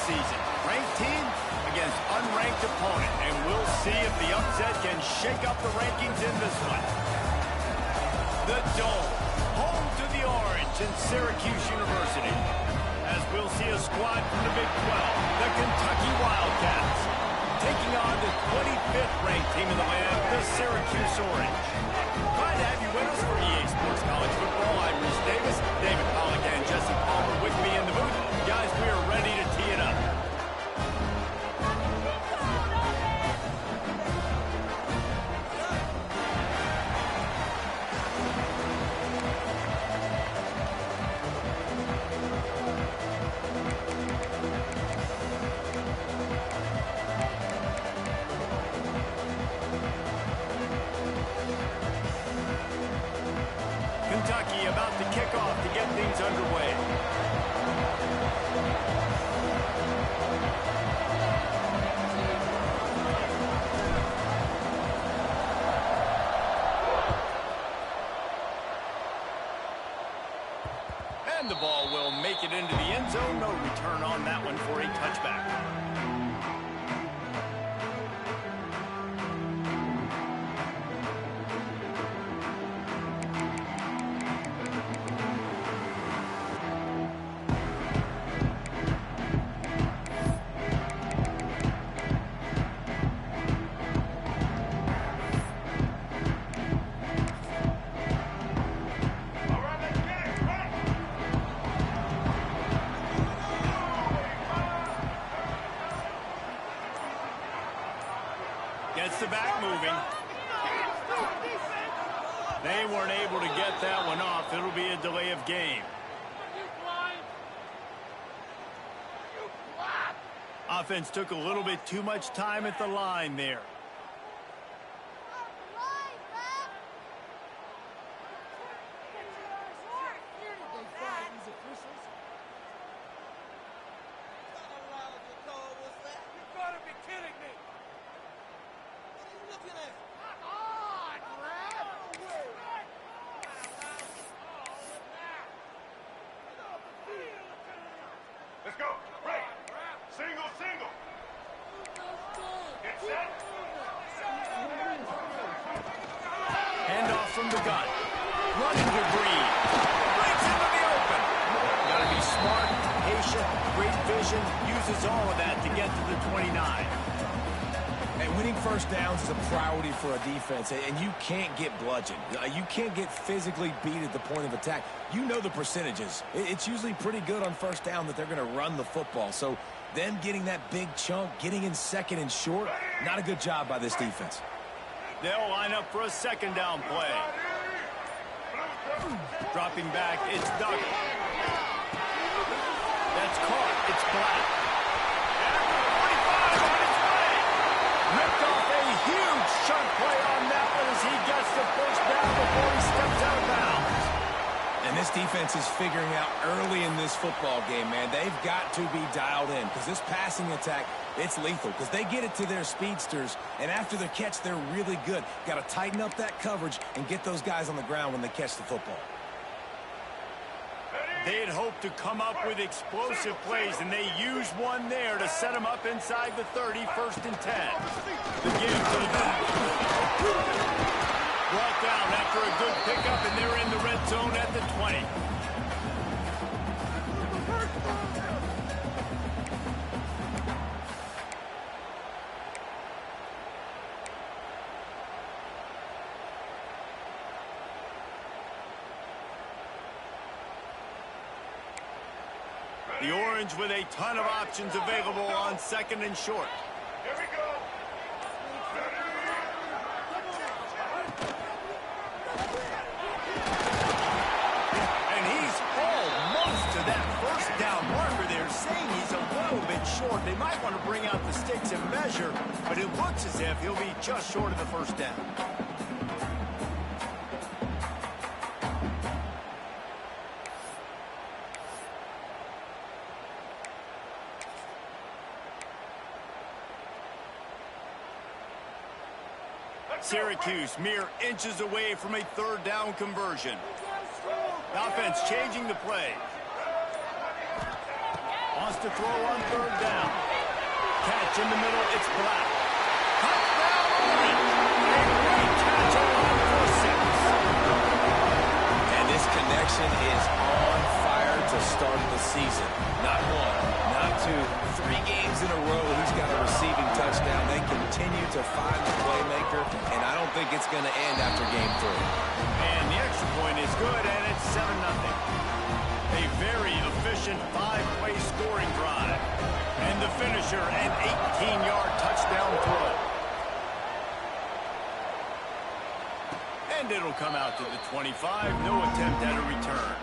season. Ranked team against unranked opponent, and we'll see if the upset can shake up the rankings in this one. The Dome, home to the Orange in Syracuse University. As we'll see a squad from the Big 12, the Kentucky Wildcats, taking on the 25th ranked team in the land, the Syracuse Orange. Glad to have you with us for EA Sports College Football. I'm Reese Davis, David Pollack, and Jesse Palmer with me in the booth. Guys, we are ready to tee it up. Kentucky about to kick off to get things underway. And the ball will make it into the end zone. No return on that one for a touchback. Gets the back moving. They weren't able to get that one off. It'll be a delay of game. Offense took a little bit too much time at the line there. Let's go. Break. Single, single. Get set. Handoff from the gun. Running to Breed. Breaks into the open. Got to be smart, patient, great vision. Uses all of that to get to the 29. And winning first downs is a priority for a defense, and you can't get bludgeoned. You can't get physically beat at the point of attack. You know the percentages. It's usually pretty good on first down that they're going to run the football. So them getting that big chunk, getting in second and short, not a good job by this defense. They'll line up for a second down play. Dropping back, it's Duggan. That's caught. It's Black. Ripped off a huge chunk play on that one as he gets the first down before he steps out of bounds. And this defense is figuring out early in this football game, man. They've got to be dialed in because this passing attack, it's lethal because they get it to their speedsters, and after the catch, they're really good. Got to tighten up that coverage and get those guys on the ground when they catch the football. They had hoped to come up with explosive plays, and they used one there to set them up inside the 30, 1st and 10. The give to the back. Brought down after a good pickup, and they're in the red zone at the 20. The Orange with a ton of options available on second and short. Here we go. And he's almost to that first down marker. They're saying he's a little bit short. They might want to bring out the sticks and measure, but it looks as if he'll be just short of the first down. Syracuse mere inches away from a third down conversion. The offense changing the play. Wants to throw on third down. Catch in the middle, it's Black. Touchdown, Orange. A great catch along for 6. And this connection is on fire to start the season. Not 1, not 2, 3 games in a row he's got a receiving touchdown. They continue to find the playmaker, and I don't think it's going to end after game 3. And the extra point is good, and it's 7-0. A very efficient 5-play scoring drive. And the finisher, an 18-yard touchdown throw. And it'll come out to the 25. No attempt at a return.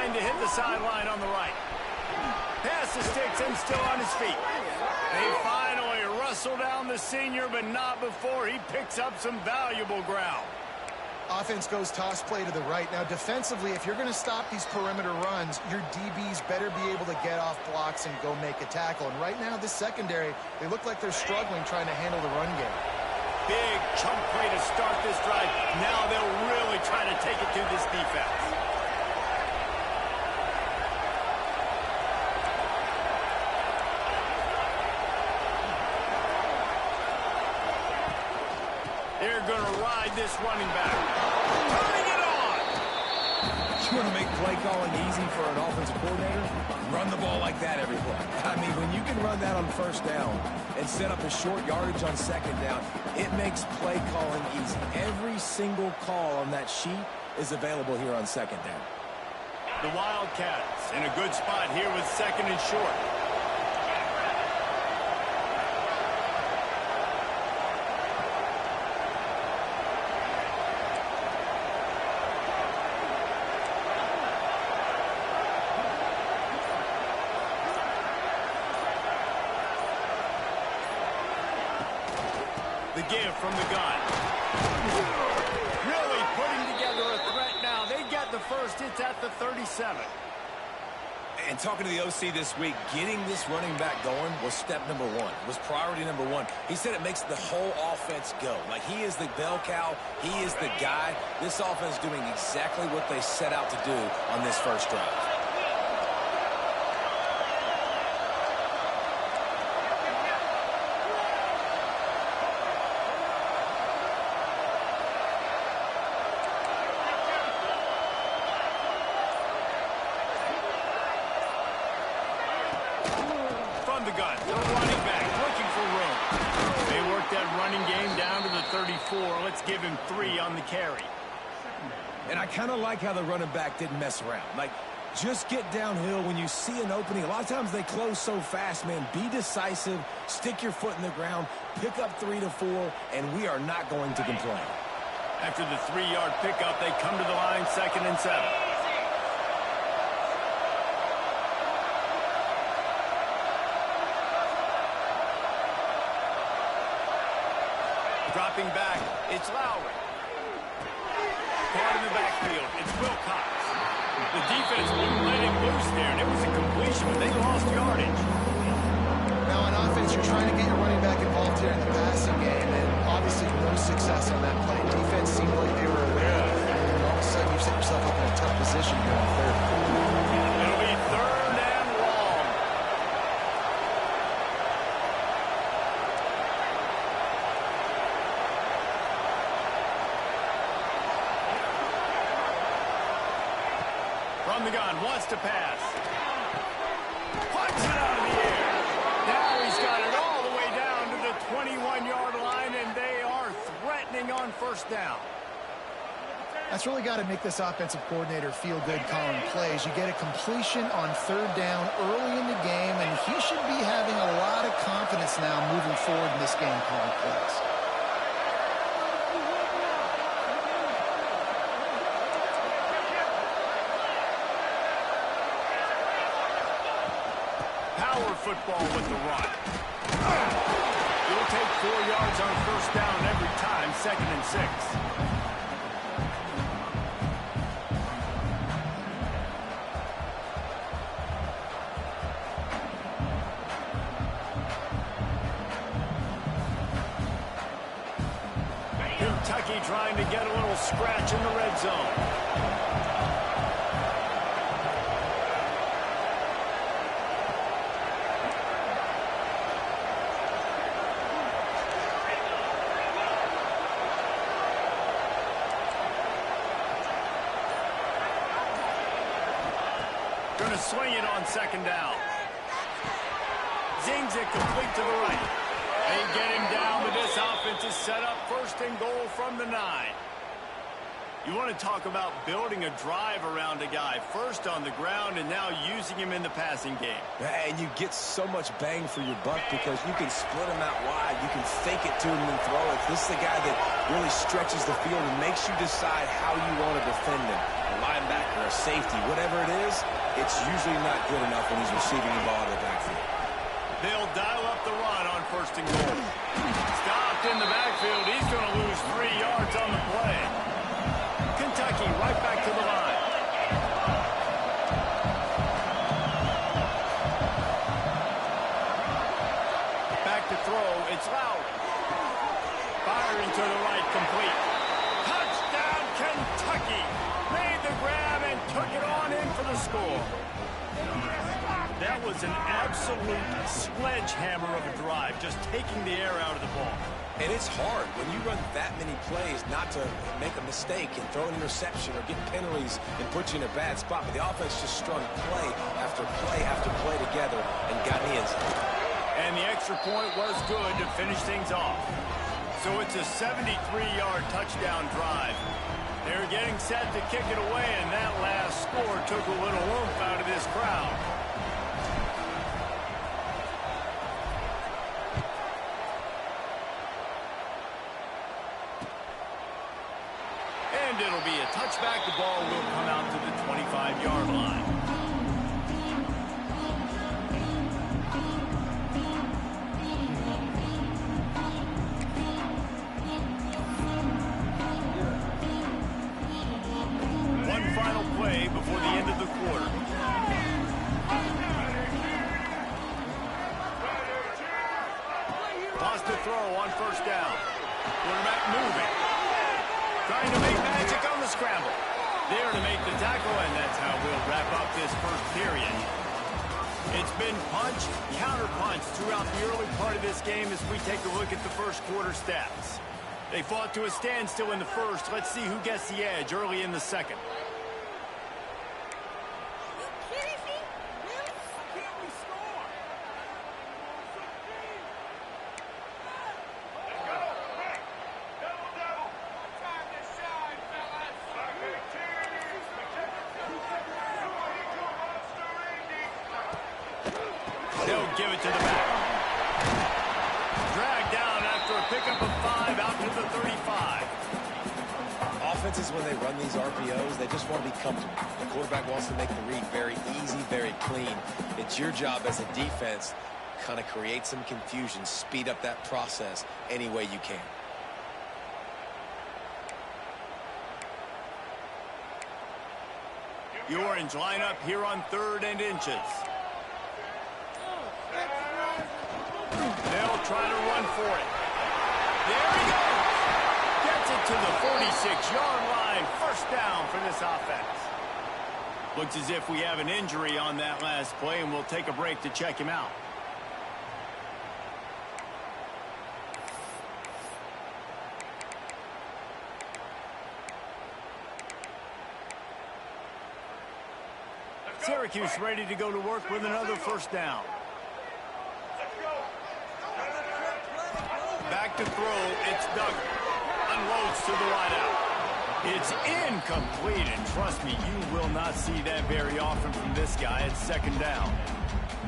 To hit the sideline on the right. Pass the sticks and still on his feet. They finally wrestle down the senior, but not before he picks up some valuable ground. Offense goes toss play to the right. Now, defensively, if you're going to stop these perimeter runs, your DBs better be able to get off blocks and go make a tackle. And right now, this secondary, they look like they're struggling trying to handle the run game. Big chunk play to start this drive. Now they'll really try to take it to this defense. They're going to ride this running back. Turning it on! You want to make play calling easy for an offensive coordinator? Run the ball like that every play. I mean, when you can run that on first down and set up a short yardage on second down, it makes play calling easy. Every single call on that sheet is available here on second down. The Wildcats in a good spot here with second and short. The give from the gun. Really putting together a threat now. They get the first. It's at the 37. And talking to the OC this week, getting this running back going was step number 1, was priority number 1. He said it makes the whole offense go. Like, he is the bell cow. He is the guy. This offense is doing exactly what they set out to do on this first drive. The gun, the running back looking for room. They work that running game down to the 34. Let's give him 3 on the carry. And I kind of like how the running back didn't mess around. Like, just get downhill when you see an opening. A lot of times they close so fast, man. Be decisive, stick your foot in the ground, pick up 3 to 4, and we are not going to complain. After the 3-yard pickup, they come to the line, 2nd and 7. Dropping back, it's Lowry. Caught in the backfield, it's Wilcox. The defense wouldn't let him loose there, and it was a completion, but they lost yardage. Now, on offense, you're trying to get your running back involved here in the passing game, and obviously no success on that play. Defense seemed like they were aware of it, and all of a sudden you set yourself up in a tough position here on third. It'll be 3rd and long. From the gun, wants to pass. Punts it out of the air. Now he's got it all the way down to the 21-yard line, and they are threatening on first down. That's really got to make this offensive coordinator feel good calling plays. You get a completion on 3rd down early in the game, and he should be having a lot of confidence now moving forward in this game calling plays. Power football with the run. You'll take 4 yards on first down every time, 2nd and 6. trying to get a little scratch in the red zone. Going to swing it on second down. Zings it complete to the right. They get him down, but this offense is set up first and goal from the 9. You want to talk about building a drive around a guy, first on the ground and now using him in the passing game. And you get so much bang for your buck because you can split him out wide. You can fake it to him and throw it. This is the guy that really stretches the field and makes you decide how you want to defend him. A linebacker, a safety, whatever it is, it's usually not good enough when he's receiving the ball in the backfield. They'll dial up the run on first and goal. Stopped in the backfield. He's going to lose 3 yards on the play. Kentucky right back to the line. Back to throw. It's Loud. Firing to the right, complete. Touchdown, Kentucky. Made the grab and took it on in for the score. That was an absolute sledgehammer of a drive, just taking the air out of the ball. And it's hard when you run that many plays not to make a mistake and throw an interception or get penalties and put you in a bad spot. But the offense just strung play after play after play together and got in the end zone. And the extra point was good to finish things off. So it's a 73-yard touchdown drive. They're getting set to kick it away, and that last score took a little oomph out of this crowd. And it'll be a touchback. The ball will come out to the 25-yard line. One final play before the end of the quarter. Toss to throw on first down. Quarterback moving. Trying to make magic on the scramble. There to make the tackle, and that's how we'll wrap up this first period. It's been punch, counter-punch throughout the early part of this game as we take a look at the first quarter stats. They fought to a standstill in the first. Let's see who gets the edge early in the second. They'll give it to the back. Dragged down after a pickup of 5 out to the 35. Offenses, when they run these RPOs, they just want to be comfortable. The quarterback wants to make the read very easy, very clean. It's your job as a defense to kind of create some confusion, speed up that process any way you can. The Orange line up here on 3rd and inches. They'll try to run for it. There he goes. Gets it to the 46-yard line. First down for this offense. Looks as if we have an injury on that last play, and we'll take a break to check him out. Syracuse ready to go to work with another first down. Back to throw, it's Duggar. Unloads to the wideout. It's incomplete, and trust me, you will not see that very often from this guy at second down.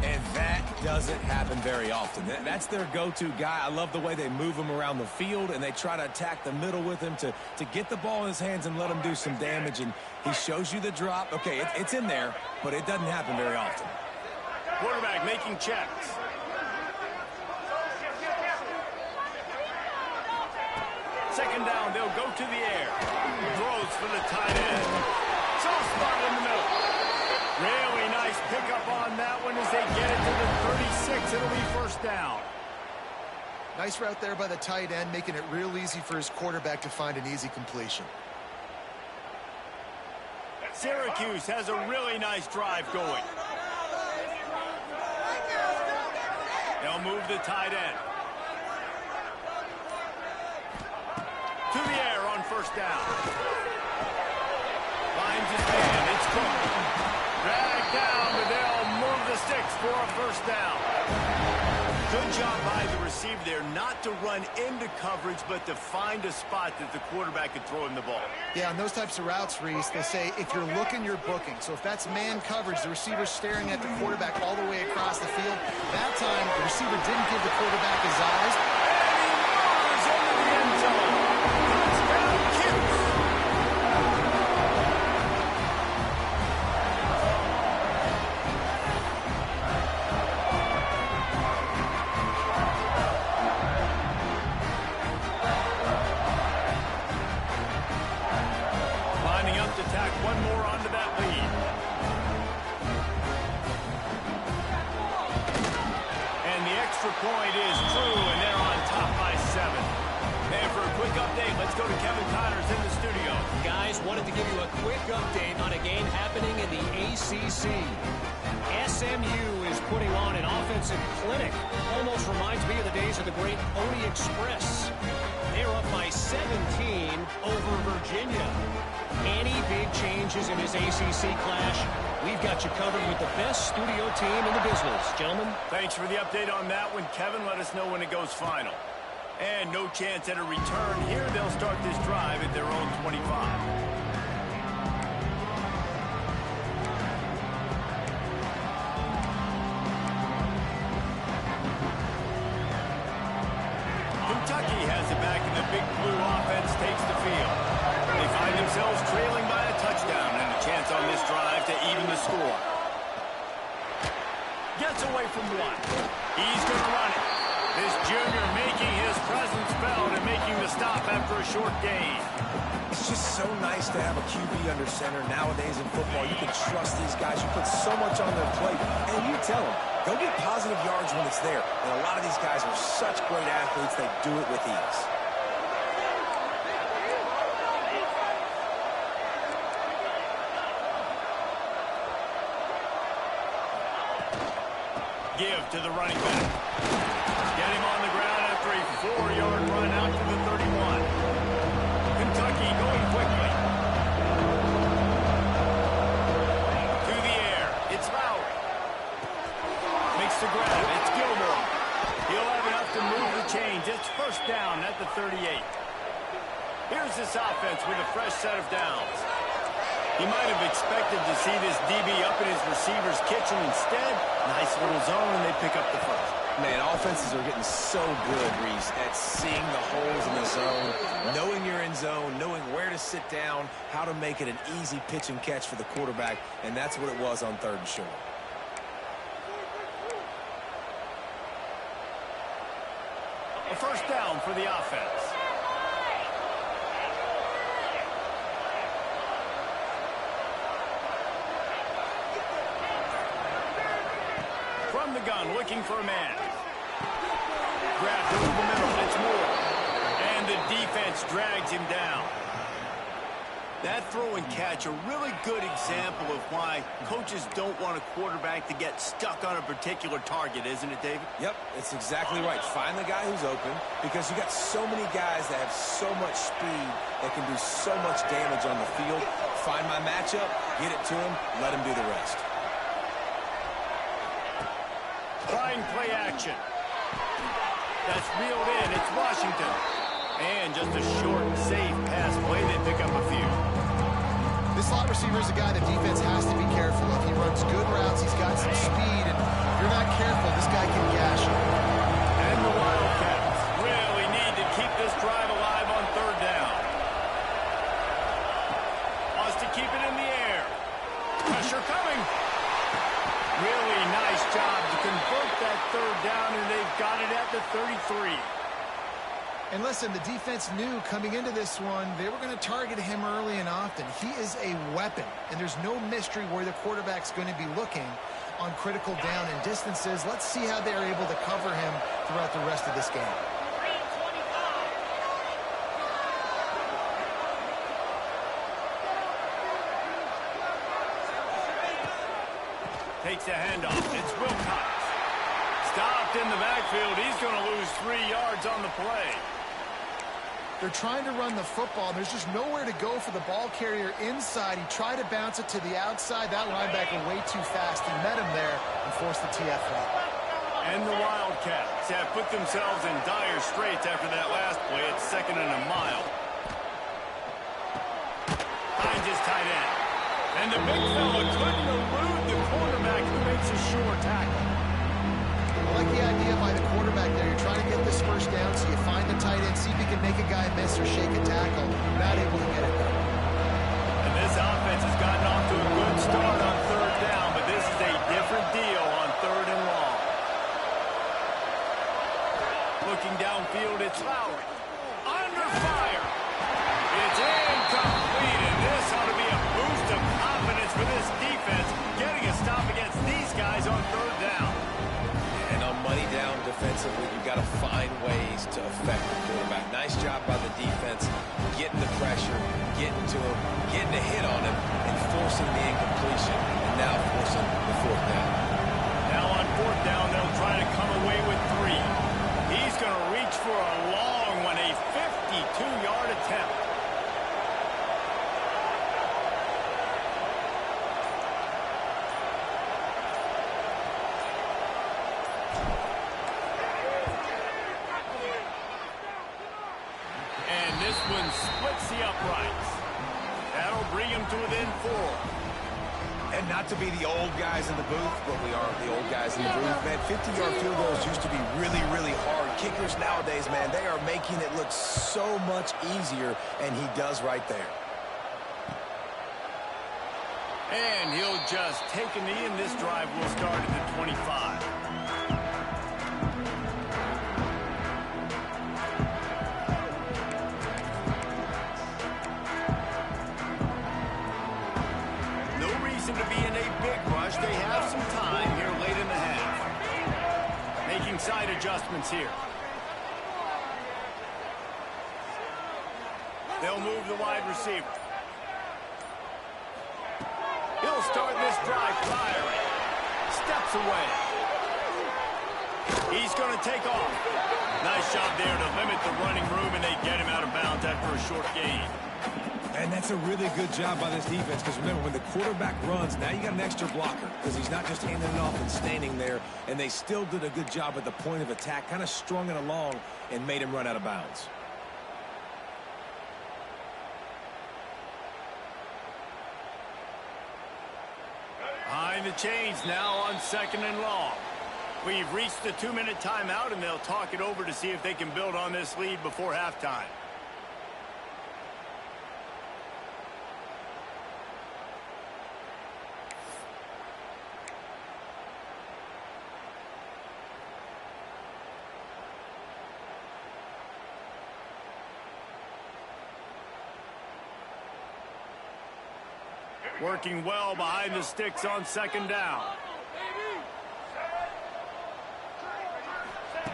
And that doesn't happen very often. That's their go-to guy. I love the way they move him around the field, and they try to attack the middle with him to get the ball in his hands and let him do some damage. And he shows you the drop. Okay, it's in there, but it doesn't happen very often. Quarterback making checks. Second down, they'll go to the air. Throws for the tight end. Soft spot in the middle. Really nice pickup on that one as they get it to the 36. It'll be first down. Nice route there by the tight end, making it real easy for his quarterback to find an easy completion. Syracuse has a really nice drive going. They'll move the tight end. To the air on first down. Finds his man. It's Cook. Dragged down, but they'll move the sticks for a first down. Good job by the receiver there not to run into coverage, but to find a spot that the quarterback could throw him the ball. Yeah, on those types of routes, Reese, they say if you're looking, you're booking. So if that's man coverage, the receiver's staring at the quarterback all the way across the field. That time, the receiver didn't give the quarterback his eyes. And he moves into the end zone. Touchdown, Cuse. Tack one more onto that lead. And the extra point is true, and they're on top by 7. And for a quick update, let's go to Kevin Connors in the studio. Guys, wanted to give you a quick update on a game happening in the ACC. SMU is putting on an offensive clinic. Almost reminds me of the days of the great Pony Express. They're up by 17 over Virginia. Any big changes in this ACC clash, we've got you covered with the best studio team in the business. Gentlemen. Thanks for the update on that one, Kevin. Let us know when it goes final. And no chance at a return here. They'll start this drive at their own 25. Kentucky has it back, and the big blue offense takes the field. They find themselves trailing by a touchdown and a chance on this drive to even the score. Gets away from one. He's going to run it. This junior making his presence felt and making the stop after a short gain. It's just so nice to have a QB under center nowadays in football. You can trust these guys. You put so much on their plate, and you tell them, go get positive yards when it's there. And a lot of these guys are such great athletes, they do it with ease. Give to the running back. Get him on the ground after a 4-yard run out to the 31. Kentucky going quickly. To the air. It's Lowry. Makes the grab. It's Gilmore. He'll have enough to move the chains. It's first down at the 38. Here's this offense with a fresh set of downs. He might have expected to see this DB up in his receiver's kitchen. Instead, nice little zone, and they pick up the first. Man, offenses are getting so good, Reese, at seeing the holes in the zone, knowing you're in zone, knowing where to sit down, how to make it an easy pitch and catch for the quarterback, and that's what it was on 3rd and short. A first down for the offense. From the gun, looking for a man. Grabbed over the middle, it's Moore. And the defense drags him down. That throw and catch, a really good example of why coaches don't want a quarterback to get stuck on a particular target, isn't it, David? Yep, it's exactly right. Find the guy who's open, because you got so many guys that have so much speed that can do so much damage on the field. Find my matchup, get it to him, let him do the rest. Trying play action. That's reeled in. It's Washington. And just a short, safe pass play. They pick up a few. This slot receiver is a guy the defense has to be careful of. He runs good routes. He's got some speed. And if you're not careful, this guy can gash you. And the Wildcats really need to keep this drive alive on 3rd down. Wants to keep it in the air. Pressure coming. Really nice job to convert that 3rd down, and they've got it at the 33. And listen, the defense knew coming into this one, they were going to target him early and often. He is a weapon, and there's no mystery where the quarterback's going to be looking on critical down and distances. Let's see how they're able to cover him throughout the rest of this game. Takes a handoff. It's Wildcats. Stopped in the backfield. He's going to lose 3 yards on the play. They're trying to run the football. There's just nowhere to go for the ball carrier inside. He tried to bounce it to the outside. That linebacker way too fast. He met him there and forced the TFL. And the Wildcats have put themselves in dire straits after that last play. It's 2nd and a mile. Finds his tight end. And the big fella couldn't elude the quarterback who makes a sure tackle. I like the idea by the quarterback there. You're trying to get this first down, so you find the tight end, see if you can make a guy miss or shake a tackle. Not able to get it done. And this offense has gotten off to a good start on 3rd down, but this is a different deal on 3rd and long. Looking downfield, it's Lowry. Under fire. It's incomplete, and this ought to be a boost of confidence for this defense, getting a stop against these guys on 3rd down. And on money down defensively, you've got to find ways to affect the quarterback. Nice job by the defense, getting the pressure, getting to him, getting a hit on him, and forcing the incompletion, and now forcing the 4th down. Now on 4th down, they'll try to come away with 3. He's going to reach for a long one, a 52-yard attempt. And this one splits the uprights. That'll bring him to within 4. And not to be the old guys in the booth, but we are the old guys in the booth, man. 50-yard field goals used to be really, really hard. Kickers nowadays, man, they are making it look so much easier, and he does right there. And he'll just take a knee, and this drive will start at the 25. To be in a big rush. They have some time here late in the half. Making side adjustments here. They'll move the wide receiver. He'll start this drive firing. Steps away. He's going to take off. Nice job there to limit the running room, and they get him out of bounds after a short gain. And that's a really good job by this defense, because remember, when the quarterback runs, now you got an extra blocker, because he's not just handing it off and standing there, and they still did a good job at the point of attack, kind of strung it along and made him run out of bounds. Behind the chains now on 2nd and long. We've reached the 2-minute timeout, and they'll talk it over to see if they can build on this lead before halftime. Working well behind the sticks on 2nd down.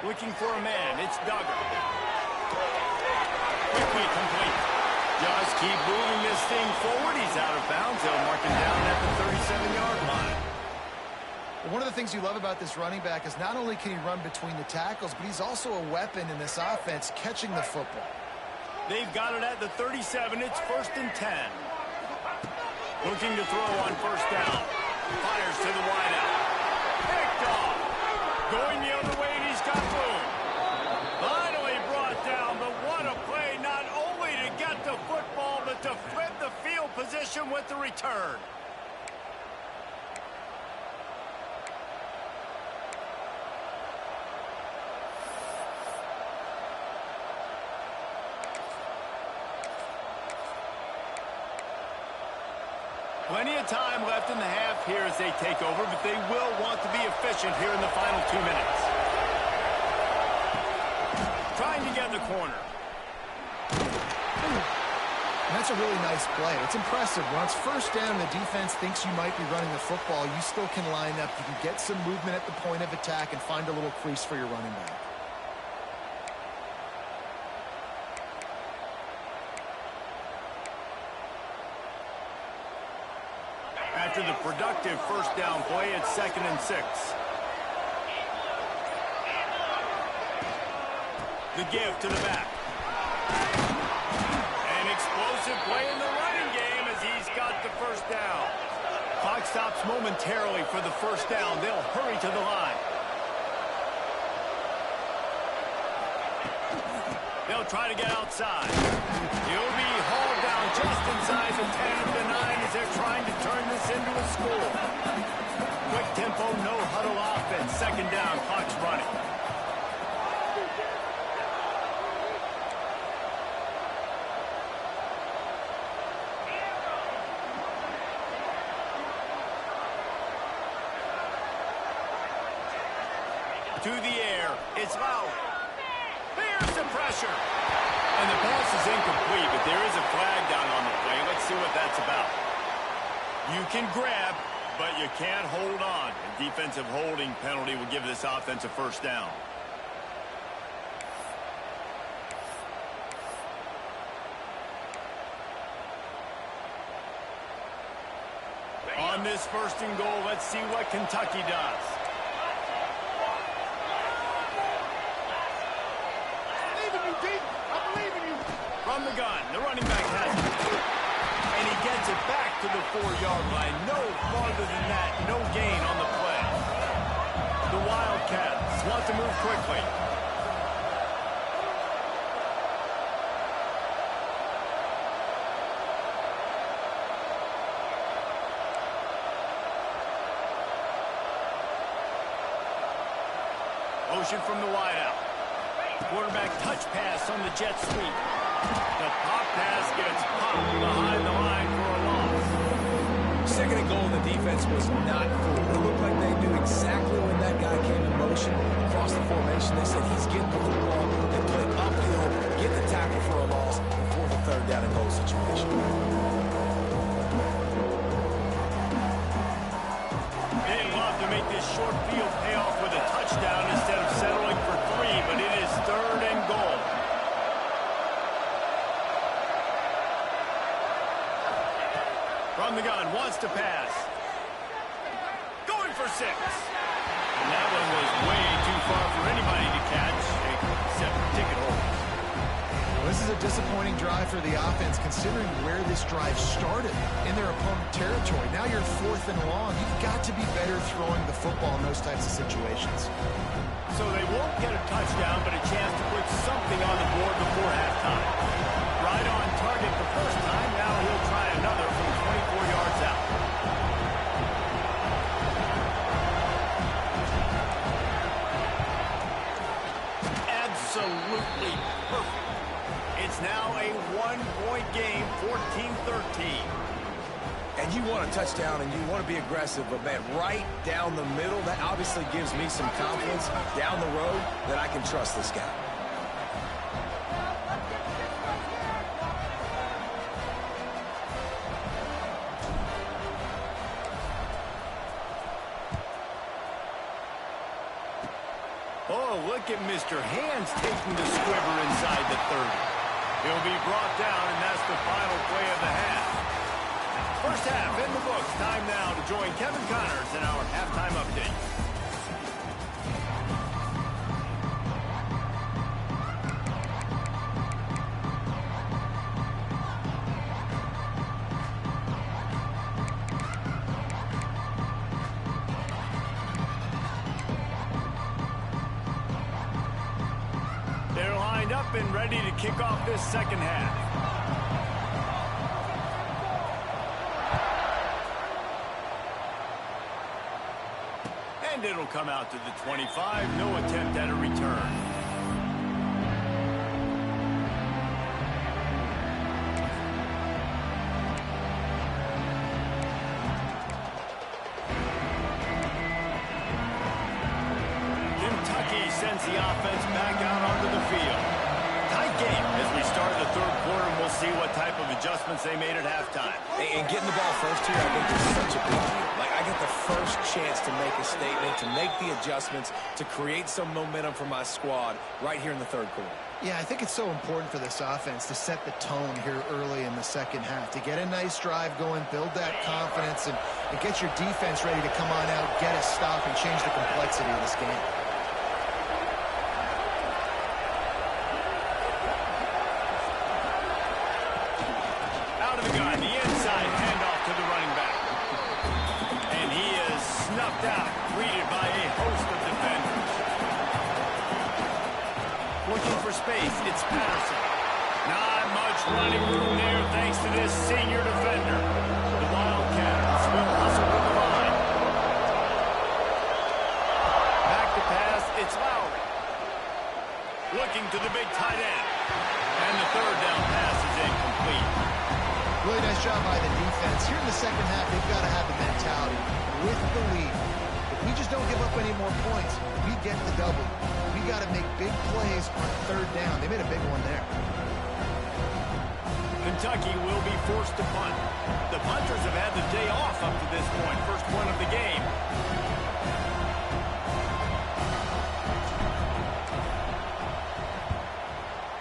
Looking for a man. It's Duggar. Quickly complete. Just keep moving this thing forward. He's out of bounds. They'll mark him down at the 37-yard line. Well, one of the things you love about this running back is not only can he run between the tackles, but he's also a weapon in this offense catching the football. They've got it at the 37. It's 1st and 10. Looking to throw on 1st down. Fires to the wideout. Picked off. Going the other way, and he's got room. Finally brought down, but what a play, not only to get the football, but to flip the field position with the return. Plenty of time left in the half here as they take over, but they will want to be efficient here in the final 2 minutes. Trying to get in the corner. And that's a really nice play. It's impressive. When it's 1st down and the defense thinks you might be running the football, you still can line up. You can get some movement at the point of attack and find a little crease for your running back. after the productive first down play, it's 2nd and 6. The give to the back. An explosive play in the running game as he's got the first down. Clock stops momentarily for the first down. They'll hurry to the line. They'll try to get outside. He'll be hauled down just inside the 10 of the 9 as they're trying to turn this into a score. Quick tempo, no huddle offense. 2nd down, clock's running. To the air, it's Lowry. There's the pressure. And the pass is incomplete, but there is a flag down on the play. Let's see what that's about. You can grab, but you can't hold on. A defensive holding penalty will give this offense a first down. On this 1st and goal, let's see what Kentucky does. From the gun, the running back has it. And he gets it back to the 4-yard line. No farther than that, no gain on the play. The Wildcats want to move quickly. Motion from the wideout. Quarterback touch pass on the jet sweep. The pop pass gets popped behind the line for a loss. 2nd and goal, the defense was not fooled. It looked like they knew exactly when that guy came in motion across the formation. They said he's getting the football. They played upfield, get the tackle for a loss before the 3rd down and goal situation. They'd love to make this short field pay off with a touchdown instead of settling for 3, but it is 3rd and goal. From the gun, wants to pass. Going for 6. And that one was way too far for anybody to catch, except ticket holders. This is a disappointing drive for the offense, considering where this drive started in their opponent territory. Now you're 4th and long. You've got to be better throwing the football in those types of situations. So they won't get a touchdown, but a chance to put something on the board before halftime. Right on target the first time. Now he'll try another from 24 yards out. Absolutely perfect. It's now a 1-point game, 14-13. And you want a touchdown and you want to be aggressive, but, man, right down the middle, that obviously gives me some confidence down the road that I can trust this guy. Oh, look at Mr. Hands taking the squiver inside the 30. He'll be brought down, and that's the final play of the half. First half in the books. Time now to join Kevin Connors in our halftime update. They're lined up and ready to kick off this 2nd half. And it'll come out to the 25. No attempt at a return. Kentucky sends the offense back out onto the field. Tight game as we start the 3rd quarter, and we'll see what type of adjustments they made at halftime. And getting the ball first here, I think, is such a big deal. Like, I get get the first chance to make a statement, to make the adjustments, to create some momentum for my squad right here in the third quarter. Yeah, I think it's so important for this offense to set the tone here early in the second half, to get a nice drive going, build that confidence, and get your defense ready to come on out, get a stop, and change the complexity of this game. Out of the gun, the inside handoff to the running back. And he is snuffed out, greeted by a host of defenders. Looking for space, it's Patterson. Not much running room there thanks to this senior defender. The Wildcats will hustle to the line. Back to pass, it's Lowry. Looking to the big tight end. And the third down pass is incomplete. Really nice job by the defense. Here in the second half, they've got to have the mentality with the lead. If we just don't give up any more points, we get the double. We got to make big plays on third down. They made a big one there. Kentucky will be forced to punt. The punters have had the day off up to this point. First one of the game.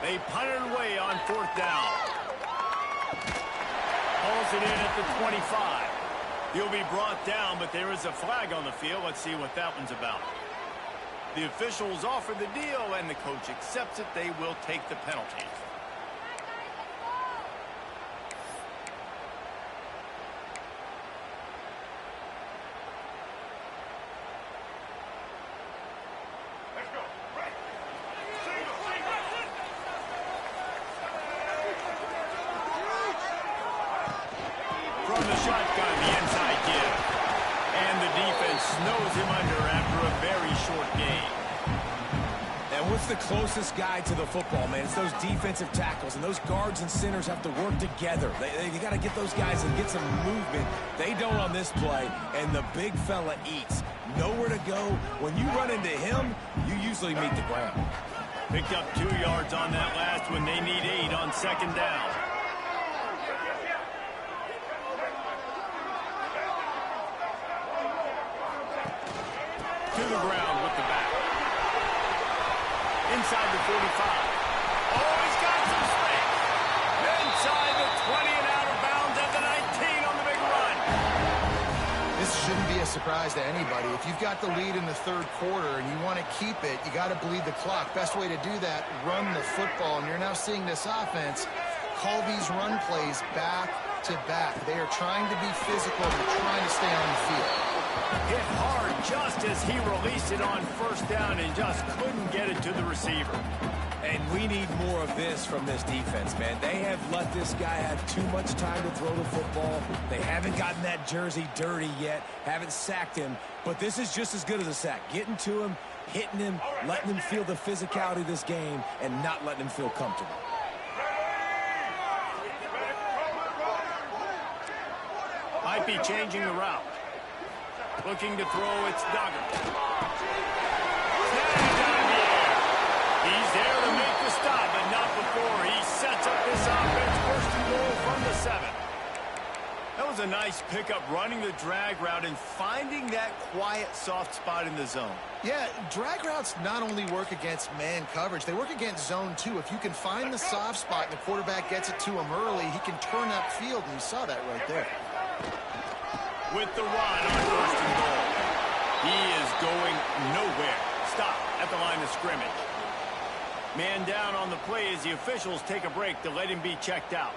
They punted away on fourth down. Pulls it in at the 25. He'll be brought down, but there is a flag on the field. Let's see what that one's about. The officials offer the deal, and the coach accepts it. They will take the penalty. Let's go. Right. Single, single. From the shotgun, the inside give. And the defense snows him under after a very short game. And what's the closest guy to the football, man? It's those defensive tackles, and those guards and centers have to work together. They got to get those guys and get some movement. They don't on this play, and the big fella eats. Nowhere to go. When you run into him, you usually meet the ground. Picked up 2 yards on that last one. They need 8 on second down. To the ground with the back. Inside the 45. Oh, he's got some space. Inside the 20 and out of bounds at the 19 on the big run. This shouldn't be a surprise to anybody. If you've got the lead in the third quarter and you want to keep it, you got to bleed the clock. Best way to do that, run the football. And you're now seeing this offense call these run plays back to back. They are trying to be physical. They're trying to stay on the field. Hit hard just as he released it on first down and just couldn't get it to the receiver. And we need more of this from this defense, man. They have let this guy have too much time to throw the football. They haven't gotten that jersey dirty yet, haven't sacked him. But this is just as good as a sack. Getting to him, hitting him, letting him feel the physicality of this game, and not letting him feel comfortable. Might be changing the route. Looking to throw, it's Duggar. Snagged out of the air. He's there to make the stop, but not before he sets up this offense. First and goal from the 7. That was a nice pickup, running the drag route and finding that quiet, soft spot in the zone. Yeah, drag routes not only work against man coverage, they work against zone too. If you can find the soft spot and the quarterback gets it to him early, he can turn upfield, and you saw that right there. With the run on first and goal. He is going nowhere. Stop at the line of scrimmage. Man down on the play as the officials take a break to let him be checked out.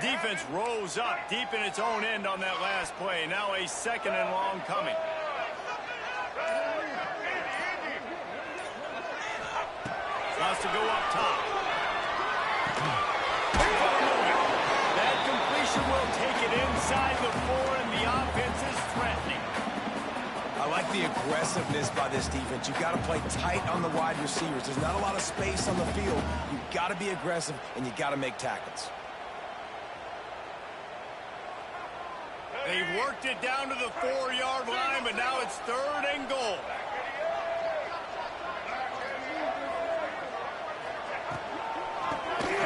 Defense rose up deep in its own end on that last play. Now a second and long coming. Wants to go up top. That completion will take it inside the 4, and the offense is threatening. I like the aggressiveness by this defense. You've got to play tight on the wide receivers. There's not a lot of space on the field. You've got to be aggressive, and you've got to make tackles. They've worked it down to the 4-yard line, but now it's 3rd and goal.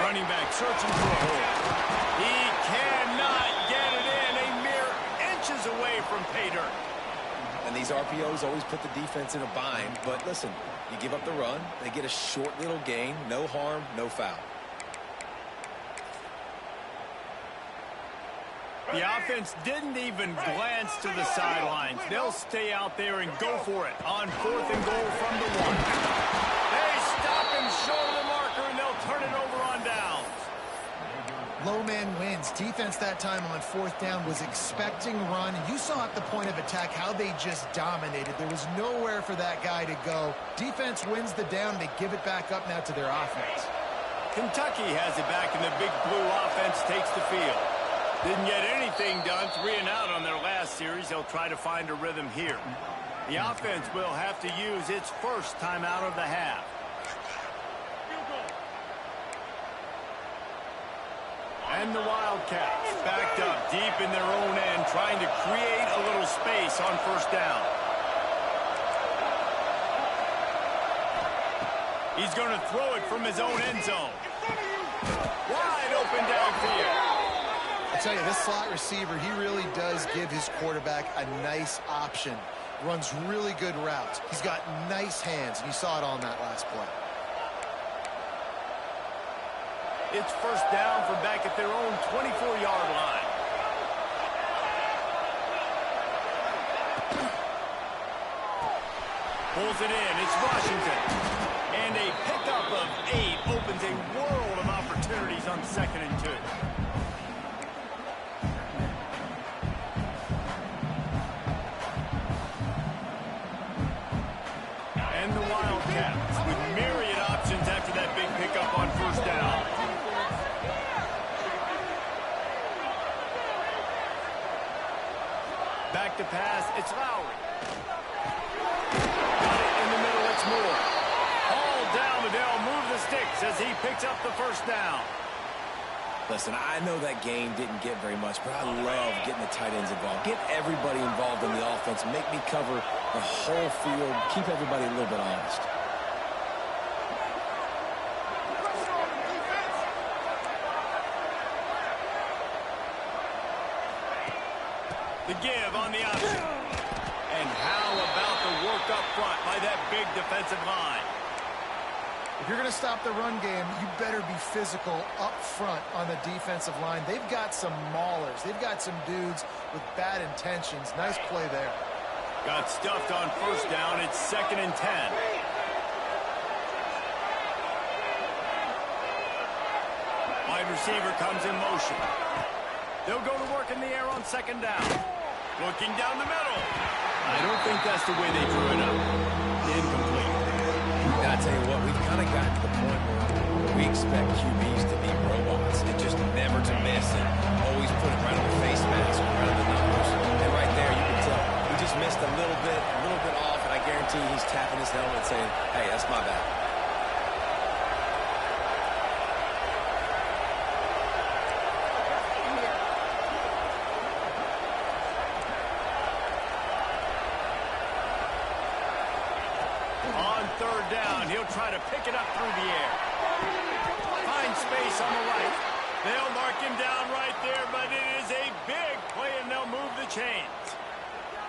Running back searching for a hole. He cannot get it in. A mere inches away from pay dirt. And these RPOs always put the defense in a bind. But listen, you give up the run, they get a short little gain. No harm, no foul. The offense didn't even glance to the sidelines. They'll stay out there and go for it on 4th and goal from the 1. They stop him short of the marker, and they'll turn it over on downs. Low man wins. Defense that time on 4th down was expecting run. You saw at the point of attack how they just dominated. There was nowhere for that guy to go. Defense wins the down. They give it back up now to their offense. Kentucky has it back, and the big blue offense takes the field. Didn't get anything done, 3 and out on their last series. They'll try to find a rhythm here. The offense will have to use its first timeout of the half. And the Wildcats backed up deep in their own end, trying to create a little space on 1st down. He's going to throw it from his own end zone. Wide open downfield. I tell you, this slot receiver, he really does give his quarterback a nice option. Runs really good routes. He's got nice hands, and you saw it on that last play. It's 1st down from back at their own 24-yard line. Pulls it in. It's Washington. And a pickup of 8 opens a world of opportunities on 2nd and 2. And the Wildcats with myriad options after that big pickup on 1st down. Back to pass, it's Lowry. Got it in the middle, it's Moore. All down, but they'll move the sticks as he picks up the 1st down. Listen, I know that game didn't get very much, but I love getting the tight ends involved. Get everybody involved in the offense. Make me cover the whole field. Keep everybody a little bit honest. The give on the option. And how about the work up front by that big defensive line? If you're going to stop the run game, you better be physical up front on the defensive line. They've got some maulers. They've got some dudes with bad intentions. Nice play there. Got stuffed on 1st down. It's 2nd and 10. Wide receiver comes in motion. They'll go to work in the air on 2nd down. Looking down the middle. I don't think that's the way they drew it up. Incomplete. And I tell you what, we've kind of gotten to the point where we expect QBs to be robots and just never to miss and always put it right on the face mask, right on the numbers. And right there, you can tell he just missed a little bit off, and I guarantee he's tapping his helmet saying, hey, that's my bad. On 3rd down, he'll try to pick it up through the air. Find space on the right. They'll mark him down right there, but it is a big play, and they'll move the chains.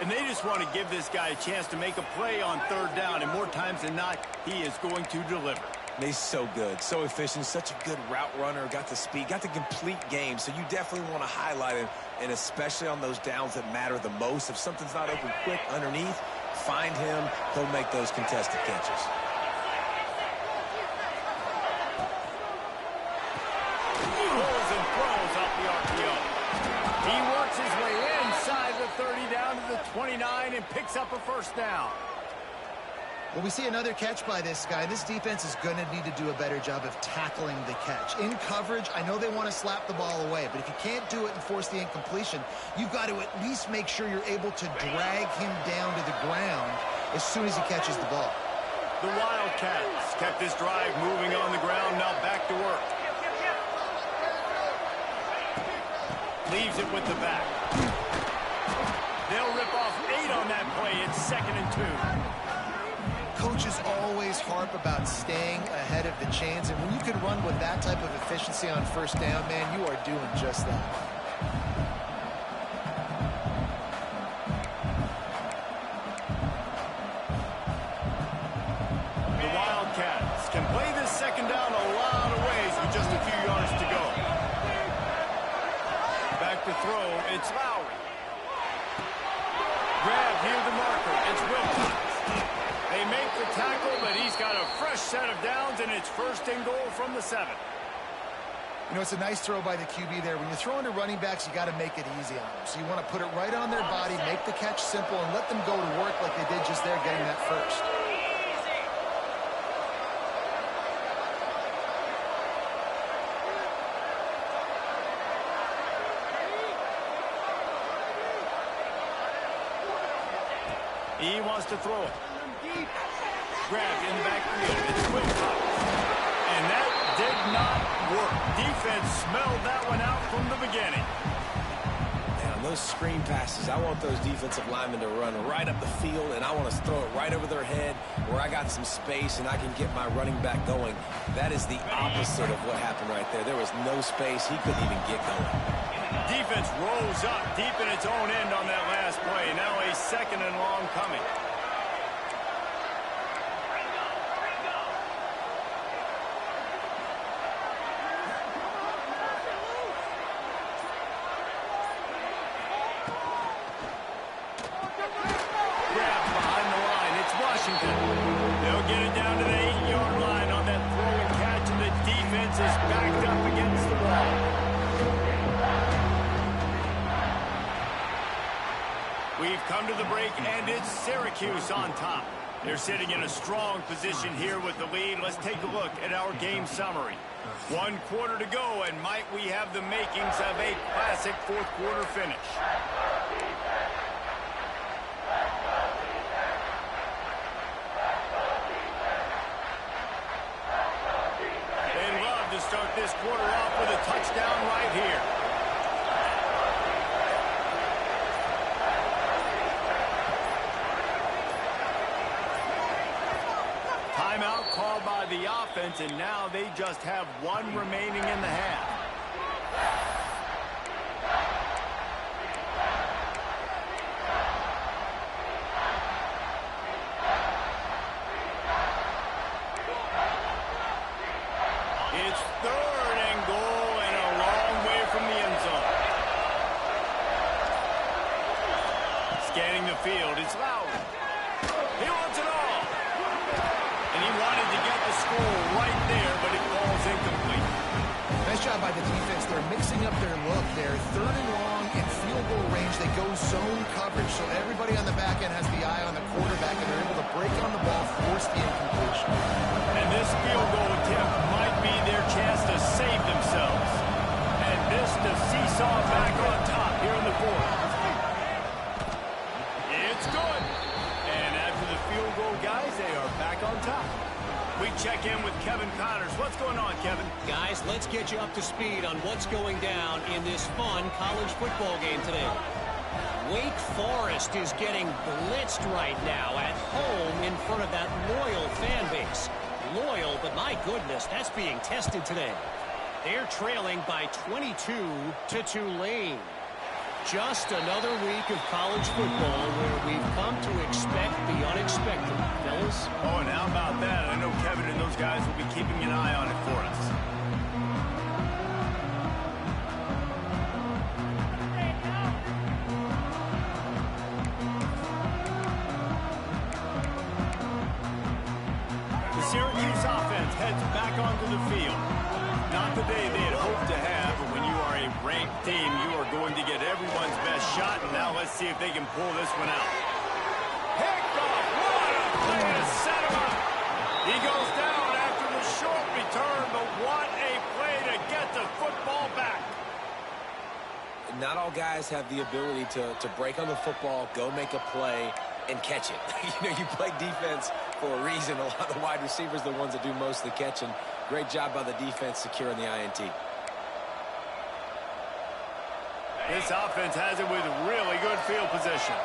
And they just want to give this guy a chance to make a play on 3rd down, and more times than not, he is going to deliver. He's so good, so efficient, such a good route runner, got the speed, got the complete game, so you definitely want to highlight him, and especially on those downs that matter the most. If something's not open quick underneath, find him, he'll make those contested catches. Pulls and throws off the RPO. He works his way inside the 30 down to the 29 and picks up a 1st down. Well, we see another catch by this guy. This defense is going to need to do a better job of tackling the catch. In coverage, I know they want to slap the ball away, but if you can't do it and force the incompletion, you've got to at least make sure you're able to drag him down to the ground as soon as he catches the ball. The Wildcats kept this drive moving on the ground, now back to work. Leaves it with the back. They'll rip off 8 on that play. It's 2nd and 2. Coaches always harp about staying ahead of the chains, and when you can run with that type of efficiency on first down, man, you are doing just that. The Wildcats can play this 2nd down a lot of ways with just a few yards to go. Back to throw, it's Lowry. Grab, here's the marker, it's Wilkins. They make the tackle, but he's got a fresh set of downs, and it's 1st and goal from the 7. You know, it's a nice throw by the QB there. When you're throwing to running backs, you got to make it easy on them. So you want to put it right on their body, make the catch simple, and let them go to work like they did just there, getting that first. He wants to throw it. Grabbed in the backfield. It's Wilcox. And that did not work. Defense smelled that one out from the beginning. Man, on those screen passes, I want those defensive linemen to run right up the field, and I want to throw it right over their head where I got some space and I can get my running back going. That is the opposite of what happened right there. There was no space. He couldn't even get going. Defense rose up deep in its own end on that last play. Now a 2nd and long coming. Grabbed behind the line. It's Washington. They'll get it down to the 8-yard line on that throw and catch, and the defense is backed up against the wall. We've come to the break, and it's Syracuse on top. They're sitting in a strong position here with the lead. Let's take a look at our game summary. 1 quarter to go, and might we have the makings of a classic 4th quarter finish. They'd love to start this quarter off with a touchdown right here. Timeout called by the offense, and now they just have 1 remaining in the half. It's 3rd and goal and a long way from the end zone. Scanning the field, it's Lowry. He wants it all. And he wanted to get the score right there, but it falls incomplete. Nice job by the defense. They're mixing up their look there. 3rd and long in field goal range. They go zone coverage, so everybody on the back end has the eye on the quarterback, and they're able to break on the ball, force the incompletion. And this field goal attempt might be their chance to save themselves. And this to seesaw back on top here in the 4th. It's good. And after the field goal, guys, they are back on top. We check in with Kevin Connors. What's going on, Kevin? Guys, let's get you up to speed on what's going down in this fun college football game today. Wake Forest is getting blitzed right now at home in front of that loyal fan base. Loyal, but my goodness, that's being tested today. They're trailing by 22 to Tulane. Just another week of college football where we've come to expect the unexpected, fellas. Oh, and how about that? I know Kevin and those guys will be keeping an eye on it for us. The Syracuse offense heads back onto the field. Not the day they had hoped to have, but when you are a ranked team, you are going to get everyone's best shot, and now let's see if they can pull this one out. Picked off, what a play to set him He goes down after the short return, but what a play to get the football back. Not all guys have the ability to break on the football, go make a play, and catch it. You play defense for a reason. A lot of the wide receivers are the ones that do most of the catching. Great job by the defense securing the INT. This offense has it with really good field position.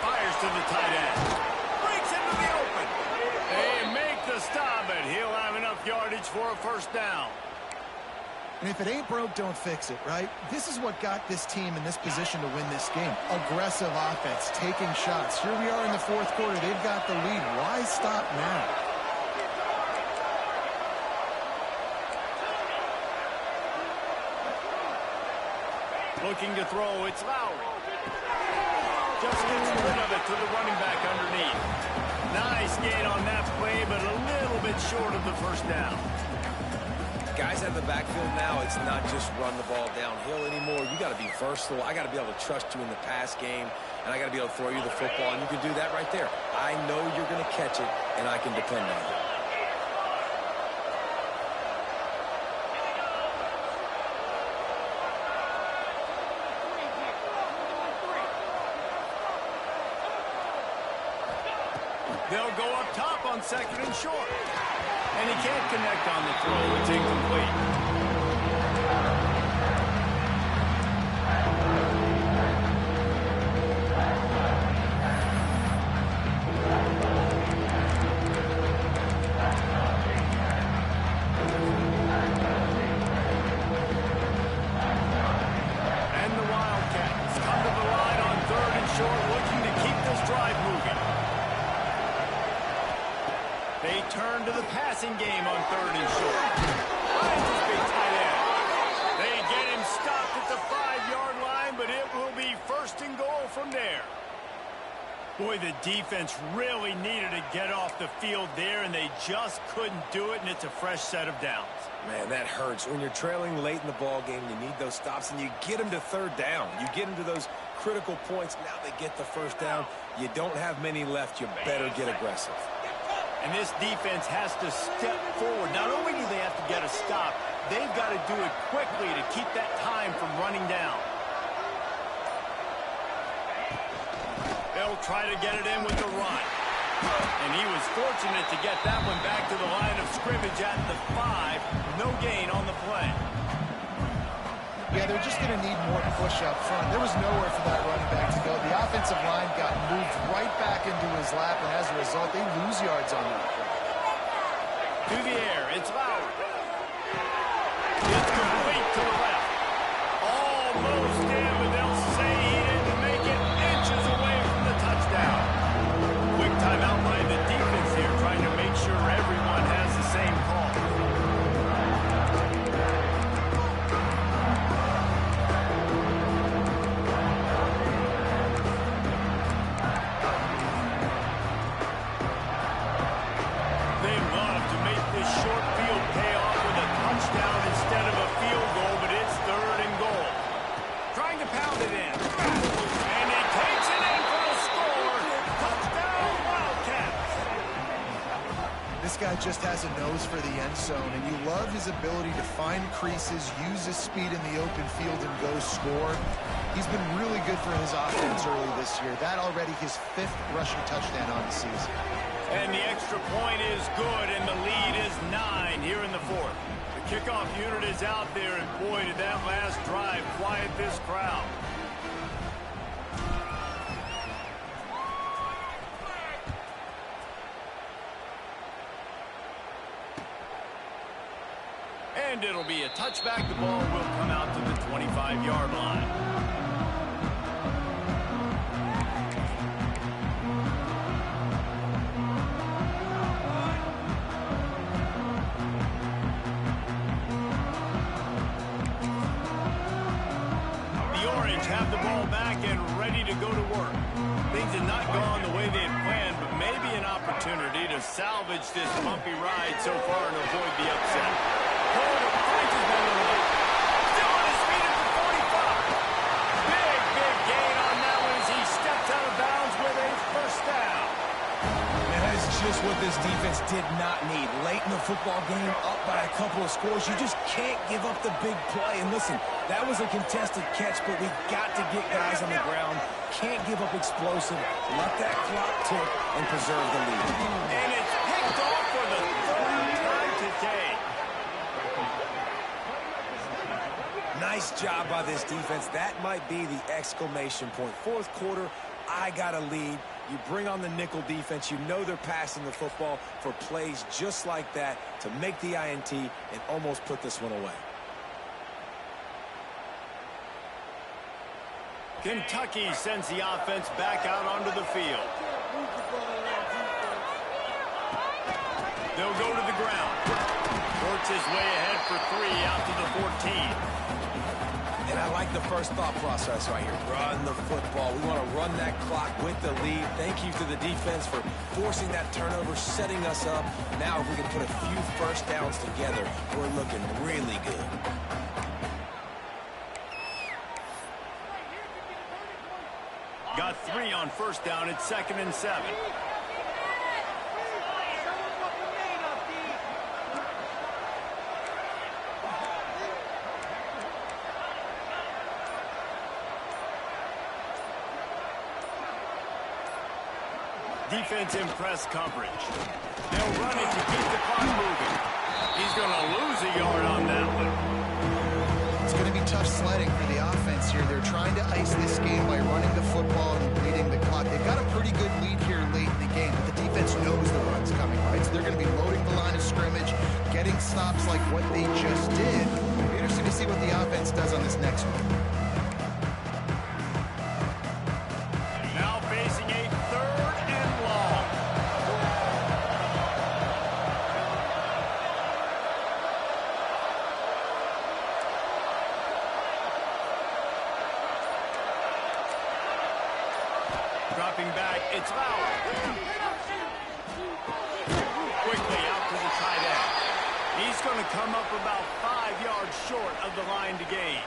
Fires to the tight end. Breaks into the open. They make the stop, and he'll have enough yardage for a first down. And if it ain't broke, don't fix it, right? This is what got this team in this position to win this game. Aggressive offense, taking shots. Here we are in the fourth quarter. They've got the lead. Why stop now? Looking to throw, it's Lowry. Just gets rid of it to the running back underneath. Nice gain on that play, but a little bit short of the first down. Guys out of the backfield now, it's not just run the ball downhill anymore. You got to be versatile. I got to be able to trust you in the pass game, and I got to be able to throw you the football, and you can do that right there. I know you're going to catch it, and I can depend on it. They'll go up top on second and short. And he can't connect on the throw. It's incomplete. And the Wildcats come to the line on third and short, looking to keep this drive moving. They turn to the passing game on third and short. Finds his big tight end. They get him stopped at the 5-yard line, but it will be first and goal from there. Boy, the defense really needed to get off the field there, and they just couldn't do it, and it's a fresh set of downs. Man, that hurts. When you're trailing late in the ball game, you need those stops, and you get them to third down. You get them to those critical points. Now they get the first down. You don't have many left. You better get aggressive. And this defense has to step forward. Not only do they have to get a stop, they've got to do it quickly to keep that time from running down. They'll try to get it in with the run. And he was fortunate to get that one back to the line of scrimmage at the 5. No gain on the play. Yeah, they're just going to need more push up front. There was nowhere for that running back to go. The offensive line got moved right back into his lap, and as a result, they lose yards on that play. To the air, it's Lowry. It's complete to the left. Almost in, but they'll say he didn't make it, inches away from the touchdown. Quick timeout by the defense here, trying to make sure everyone has the same call. Just has a nose for the end zone, and you love his ability to find creases, use his speed in the open field, and go score. He's been really good for his offense early this year. That already his 5th rushing touchdown on the season. And the extra point is good, and the lead is 9 here in the 4th. The kickoff unit is out there, and boy, did that last drive quiet this crowd. And it'll be a touchback. The ball will come out to the 25-yard line. The Orange have the ball back and ready to go to work. Things have not gone the way they had planned, but maybe an opportunity to salvage this bumpy ride so far and avoid the upset. Still on his feet at the 45. Big gain just what this defense did not need. Late in the football game, up by a couple of scores, you just can't give up the big play. And listen, that was a contested catch, but we got to get guys on the ground. Can't give up explosive. Let that clock tick and preserve the lead. And it's picked off for the third time today. Nice job by this defense. That might be the exclamation point. Fourth quarter, I got a lead. You bring on the nickel defense. You know they're passing the football for plays just like that to make the INT and almost put this one away. Kentucky sends the offense back out onto the field. They'll go to the ground. Works his way ahead for 3 out to the 14. And I like the first thought process right here. Run the football. We want to run that clock with the lead. Thank you to the defense for forcing that turnover, setting us up. Now if we can put a few first downs together, we're looking really good. Got 3 on first down. It's 2nd and 7. Defense in press coverage. They'll run it to keep the clock moving. He's going to lose a yard on that one. It's going to be tough sledding for the offense here. They're trying to ice this game by running the football and bleeding the clock. They've got a pretty good lead here late in the game, but the defense knows the run's coming, right? So they're going to be loading the line of scrimmage, getting stops like what they just did. It'll be interesting to see what the offense does on this next one. Now facing a 3rd and long. Dropping back, it's Lowry. Quickly out to the tight end. He's going to come up about 5 yards short of the line to gain.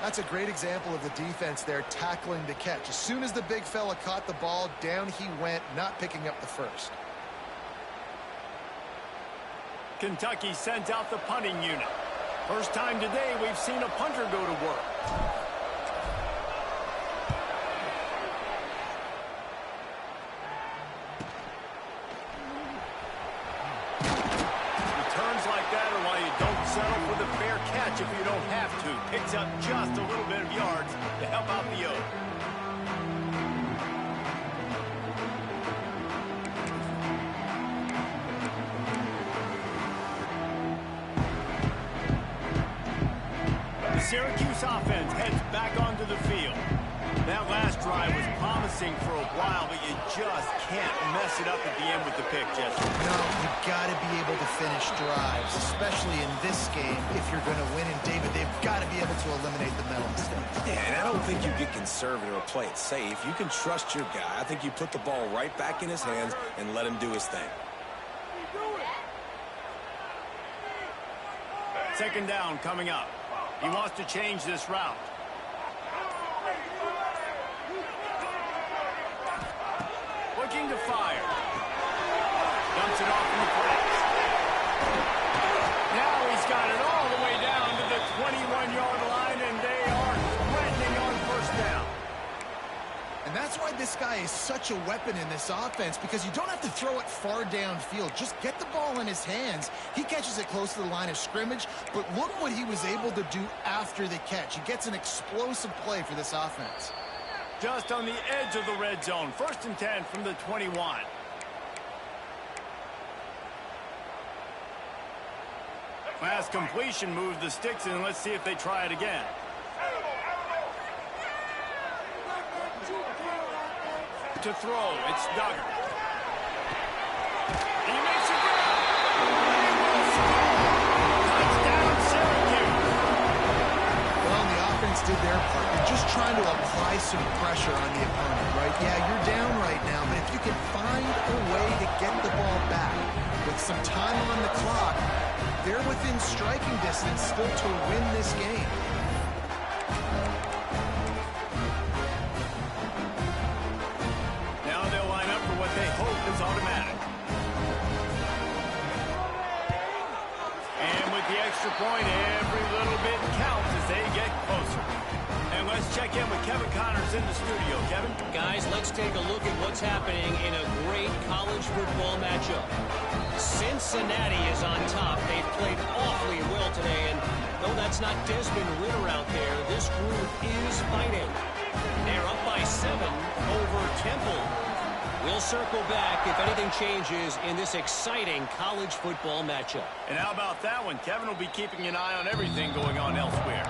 That's a great example of the defense there tackling the catch. As soon as the big fella caught the ball, down he went, not picking up the first. Kentucky sends out the punting unit. First time today we've seen a punter go to work. Returns like that are why you don't settle for the fair catch if you don't have to. Picks up just a little bit of yards to help out the Oak. The Syracuse offense heads back onto the field. That last drive was promising for a while, but you just can't mess it up at the end with the pick, Jesse. No, you've got to be able to finish drives, especially in this game. If you're going to win, and David, they've got to be able to eliminate the mental mistakes. Yeah, and I don't think you get conservative or play it safe. You can trust your guy. I think you put the ball right back in his hands and let him do his thing. 2nd down coming up. He wants to change this route. Looking to fire. Dumps it off in the flex. Now he's got it all the way down to the 21-yard line, and they are threatening on first down. And that's why this guy is such a weapon in this offense, because you don't have to throw it far downfield. Just get the ball in his hands. He catches it close to the line of scrimmage, but look what he was able to do after the catch. He gets an explosive play for this offense. Just on the edge of the red zone. 1st and 10 from the 21. Pass completion moves the sticks in. Let's see if they try it again. To throw, it's Duggar. He makes a grab. Touchdown, Syracuse. Well, the offense did their part. They're just trying to apply some pressure on the opponent, right? Yeah, you're down right now, but if you can find a way to get the ball back with some time on the clock, they're within striking distance still to win this game. Now they'll line up for what they hope is automatic. extra point. Every little bit counts as they get closer. And let's check in with Kevin Connors in the studio. Kevin? Guys, let's take a look at what's happening in a great college football matchup. Cincinnati is on top. They've played awfully well today, and though that's not Desmond Ritter out there, this group is fighting. They're up by 7 over Temple. We'll circle back if anything changes in this exciting college football matchup. And how about that one? Kevin will be keeping an eye on everything going on elsewhere.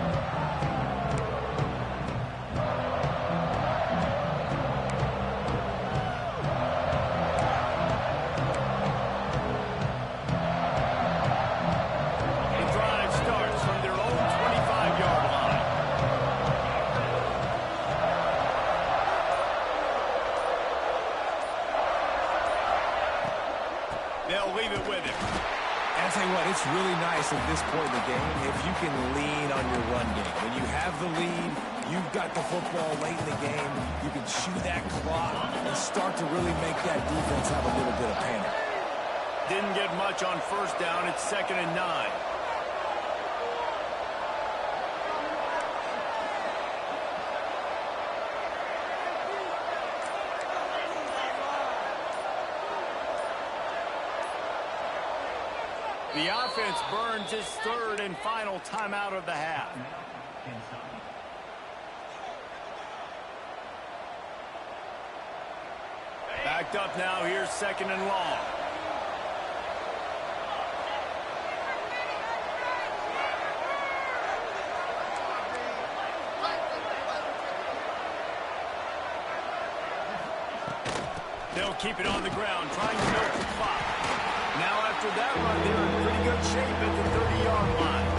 They'll leave it with him. And I'll tell you what, it's really nice at this point in the game if you can lean on your run game. When you have the lead, you've got the football late in the game, you can chew that clock and start to really make that defense have a little bit of panic. Didn't get much on first down. It's 2nd and 9. The offense burns its 3rd and final timeout of the half. Backed up now. Here's 2nd and long. They'll keep it on the ground, trying to milk the clock. Now after that run, they're in pretty good shape at the 30-yard line.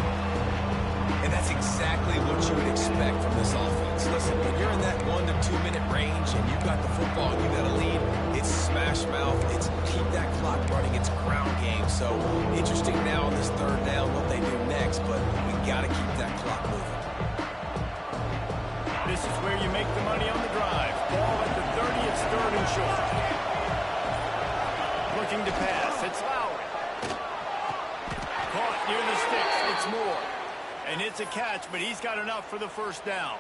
And that's exactly what you would expect from this offense. Listen, when you're in that 1 to 2 minute range and you've got the football and you've got a lead, it's smash mouth, it's keep that clock running, it's ground game. So interesting now on this 3rd down what they do next, but we got to keep that clock moving. This is where you make the money on the drive. Ball at the 30, it's 3rd and short. Looking to pass, it's Lowry. Caught near the sticks, it's Moore. And it's a catch, but he's got enough for the 1st down.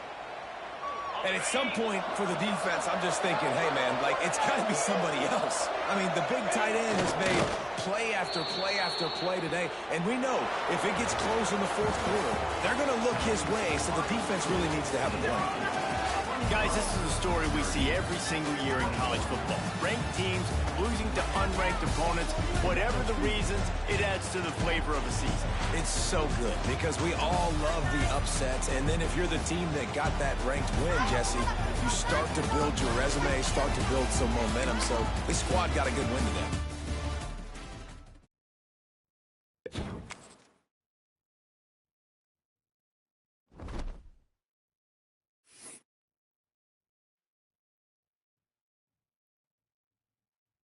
And at some point for the defense, I'm just thinking, hey, man, like, it's got to be somebody else. I mean, the big tight end has made play after play after play today. And we know if it gets close in the 4th quarter, they're going to look his way, so the defense really needs to have a plan. Guys, this is a story we see every single year in college football. Ranked teams losing to unranked opponents. Whatever the reasons, it adds to the flavor of a season. It's so good because we all love the upsets. And then if you're the team that got that ranked win, Jesse, you start to build your resume, start to build some momentum. So this squad got a good win today.